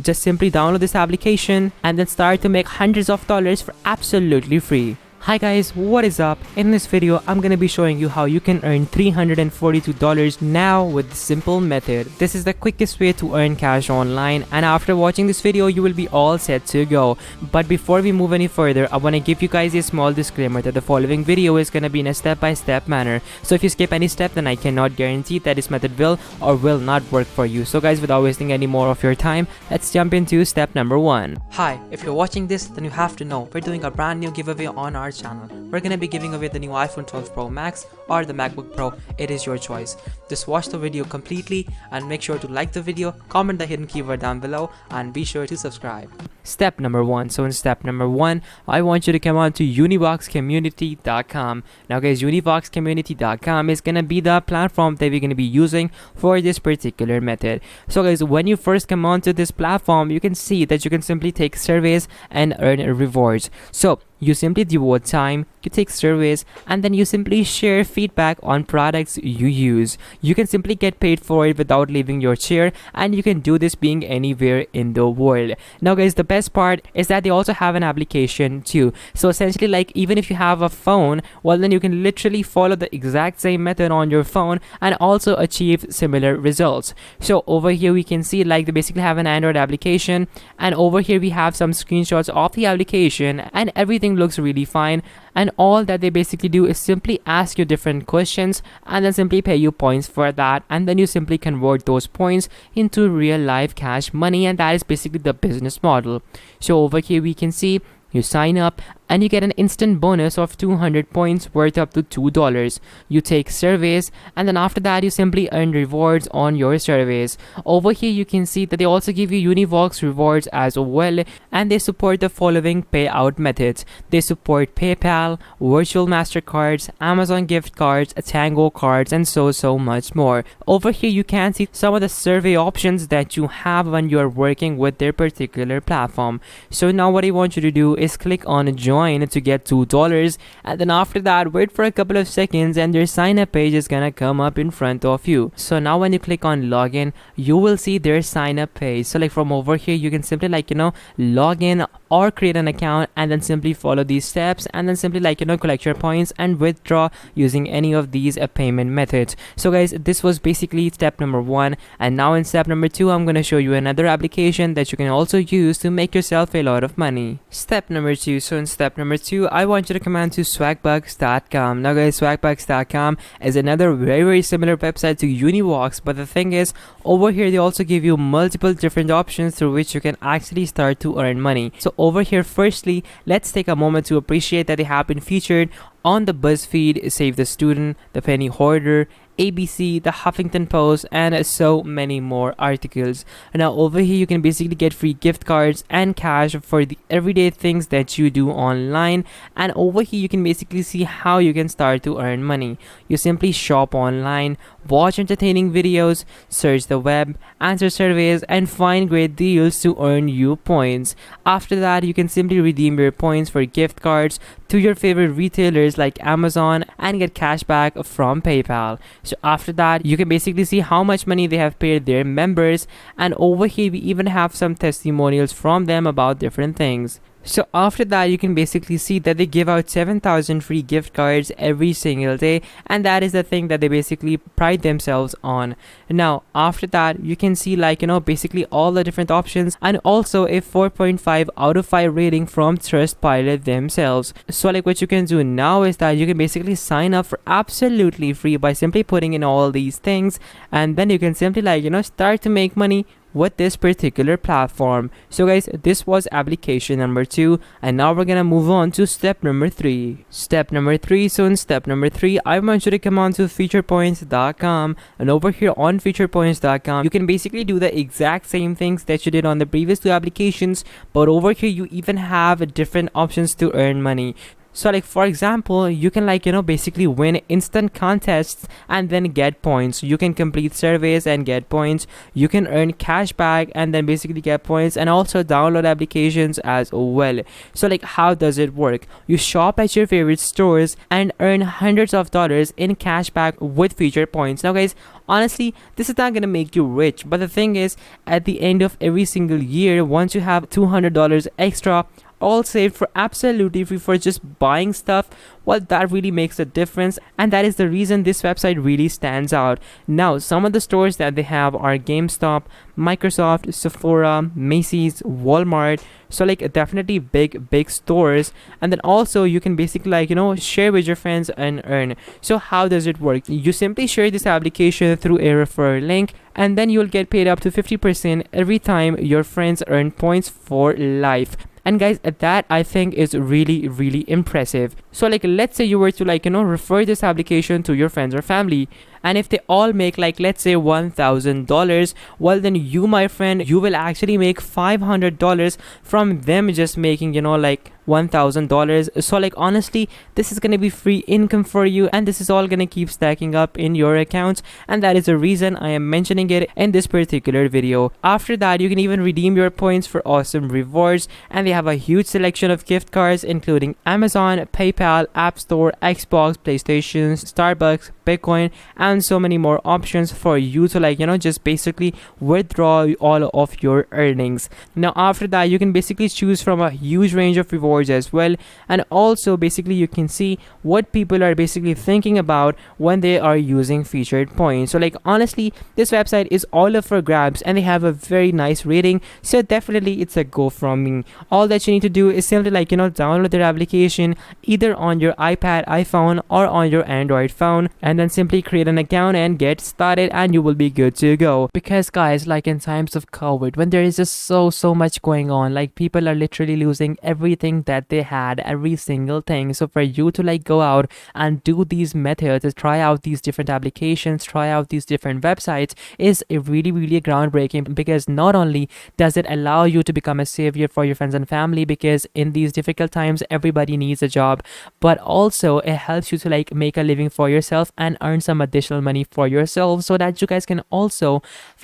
Just simply download this application and then start to make hundreds of dollars for absolutely free. Hi guys, what is up? In this video, I'm gonna be showing you how you can earn $342 now with the simple method. This is the quickest way to earn cash online, and after watching this video, you will be all set to go. But before we move any further, I wanna give you guys a small disclaimer that the following video is gonna be in a step-by-step manner. So if you skip any step, then I cannot guarantee that this method will or will not work for you. So guys, without wasting any more of your time, let's jump into step number 1. Hi, if you're watching this, then you have to know we're doing a brand new giveaway on our channel. We're gonna be giving away the new iPhone 12 Pro Max or the MacBook Pro. It is your choice. Just watch the video completely and make sure to like the video, comment the hidden keyword down below, and be sure to subscribe. Step number 1. So in step number 1, I want you to come on to univoxcommunity.com. Now guys, univoxcommunity.com is gonna be the platform that we're gonna be using for this particular method. So guys, when you first come onto this platform, you can see that you can simply take surveys and earn rewards. So you simply devote time, you take surveys, and then you simply share feedback on products you use. You can simply get paid for it without leaving your chair, and you can do this being anywhere in the world. Now guys, the best part is that they also have an application too. So essentially, like, even if you have a phone, well, then you can literally follow the exact same method on your phone and also achieve similar results. So over here we can see, like, they basically have an Android application, and over here we have some screenshots of the application, and everything looks really fine, and all that they basically do is simply ask you different questions and then simply pay you points for that, and then you simply convert those points into real life cash money, and that is basically the business model. So over here we can see you sign up and you get an instant bonus of 200 points worth up to $2. You take surveys, and then after that you simply earn rewards on your surveys. Over here you can see that they also give you Univox rewards as well, and they support the following payout methods. They support PayPal, virtual MasterCards, Amazon gift cards, Tango cards, and so much more. Over here you can see some of the survey options that you have when you are working with their particular platform. So now what I want you to do is click on join to get $2, and then after that wait for a couple of seconds and your sign up page is gonna come up in front of you. So now when you click on login, you will see their sign up page. So like from over here you can simply, like, log in or create an account and then simply follow these steps, and then simply, like, collect your points and withdraw using any of these payment methods. So guys, this was basically step number 1, and now in step number 2 I'm gonna show you another application that you can also use to make yourself a lot of money. Step number 2. So in step number 2, I want you to come on to swagbucks.com. Now guys, swagbucks.com is another very similar website to Univox, but the thing is, over here they also give you multiple different options through which you can actually start to earn money. So over here, firstly, let's take a moment to appreciate that they have been featured on the BuzzFeed, Save the Student, The Penny Hoarder, ABC, The Huffington Post, and so many more articles. Now over here you can basically get free gift cards and cash for the everyday things that you do online, and over here you can basically see how you can start to earn money. You simply shop online, watch entertaining videos, search the web, answer surveys, and find great deals to earn you points. After that you can simply redeem your points for gift cards to your favorite retailers like Amazon and get cash back from PayPal. So after that you can basically see how much money they have paid their members, and over here we even have some testimonials from them about different things. So after that you can basically see that they give out 7,000 free gift cards every single day, and that is the thing that they basically pride themselves on. Now after that you can see, like, basically all the different options, and also a 4.5 out of 5 rating from Trustpilot themselves. So like what you can do now is that you can basically sign up for absolutely free by simply putting in all these things, and then you can simply, like, start to make money with this particular platform. So guys, this was application number 2, and now we're gonna move on to step number 3. Step number 3. So in step number 3, I want you to come on to featurepoints.com, and over here on featurepoints.com you can basically do the exact same things that you did on the previous 2 applications, but over here you even have different options to earn money. So like for example, you can like basically win instant contests and then get points. You can complete surveys and get points. You can earn cash back and then basically get points, and also download applications as well. So like how does it work? You shop at your favorite stores and earn hundreds of dollars in cash back with featured points. Now guys, honestly, this is not gonna make you rich, but the thing is, at the end of every single year, once you have $200 extra all saved for absolutely free for just buying stuff, well, that really makes a difference, and that is the reason this website really stands out. Now, some of the stores that they have are GameStop, Microsoft, Sephora, Macy's, Walmart. So like definitely big stores. And then also you can basically like share with your friends and earn. So how does it work? You simply share this application through a referral link, and then you'll get paid up to 50% every time your friends earn points for life. And guys, that I think is really impressive. So like let's say you were to like refer this application to your friends or family, and if they all make like let's say $1,000, well then you, my friend, you will actually make $500 from them just making like $1,000. So like honestly, this is gonna be free income for you, and this is all gonna keep stacking up in your accounts, and that is the reason I am mentioning it in this particular video. After that, you can even redeem your points for awesome rewards, and they have a huge selection of gift cards including Amazon, PayPal, App Store, Xbox, PlayStation, Starbucks, Bitcoin, and so many more options for you to like just basically withdraw all of your earnings. Now after that, you can basically choose from a huge range of rewards as well, and also basically you can see what people are basically thinking about when they are using featured points. So like honestly, this website is all up for grabs, and they have a very nice rating, so definitely it's a go from me. All that you need to do is simply like download their application either on your iPad, iPhone, or on your Android phone, and then simply create an account and get started, and you will be good to go. Because guys, like in times of COVID, when there is just so much going on, like people are literally losing everything that they had, every single thing. So for you to like go out and do these methods, try out these different applications, try out these different websites, is really groundbreaking, because not only does it allow you to become a savior for your friends and family, because in these difficult times everybody needs a job, but also it helps you to like make a living for yourself and earn some additional money for yourself, so that you guys can also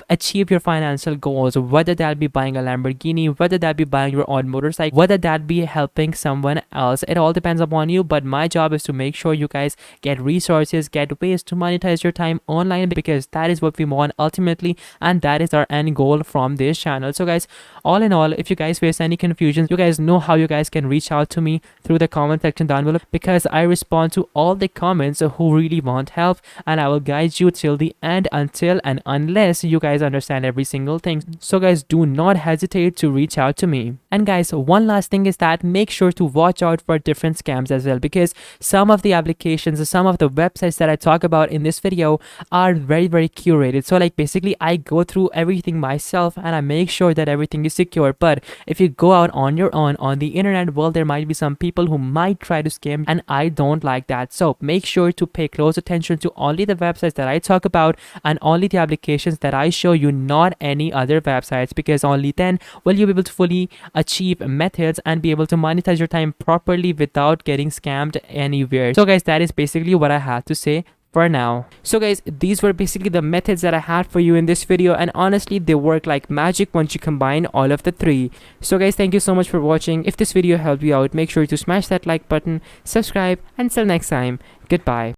achieve your financial goals, whether that be buying a Lamborghini, whether that be buying your own motorcycle, whether that be helping someone else. It all depends upon you, but my job is to make sure you guys get resources, get ways to monetize your time online, because that is what we want ultimately, and that is our end goal from this channel. So guys, all in all, if you guys face any confusion, you guys know how you guys can reach out to me through the comment section down below, because I respond to all the comments who really want help, and I will guide you till the end, until and unless you guys understand every single thing. So guys, do not hesitate to reach out to me. And guys, one last thing is that make sure to watch out for different scams as well, because some of the applications, some of the websites that I talk about in this video are very curated. So like basically I go through everything myself and I make sure that everything is secure. But if you go out on your own on the internet, well, there might be some people who might try to scam, and I don't like that. So make sure to pay close attention to only the websites that I talk about and only the applications that I show you, not any other websites, because only then will you be able to fully achieve methods and be able to monetize your time properly without getting scammed anywhere. So guys, that is basically what I had to say for now. So guys, these were basically the methods that I had for you in this video, and honestly they work like magic once you combine all of the three. So guys, thank you so much for watching. If this video helped you out, make sure to smash that like button, subscribe, and until next time, goodbye.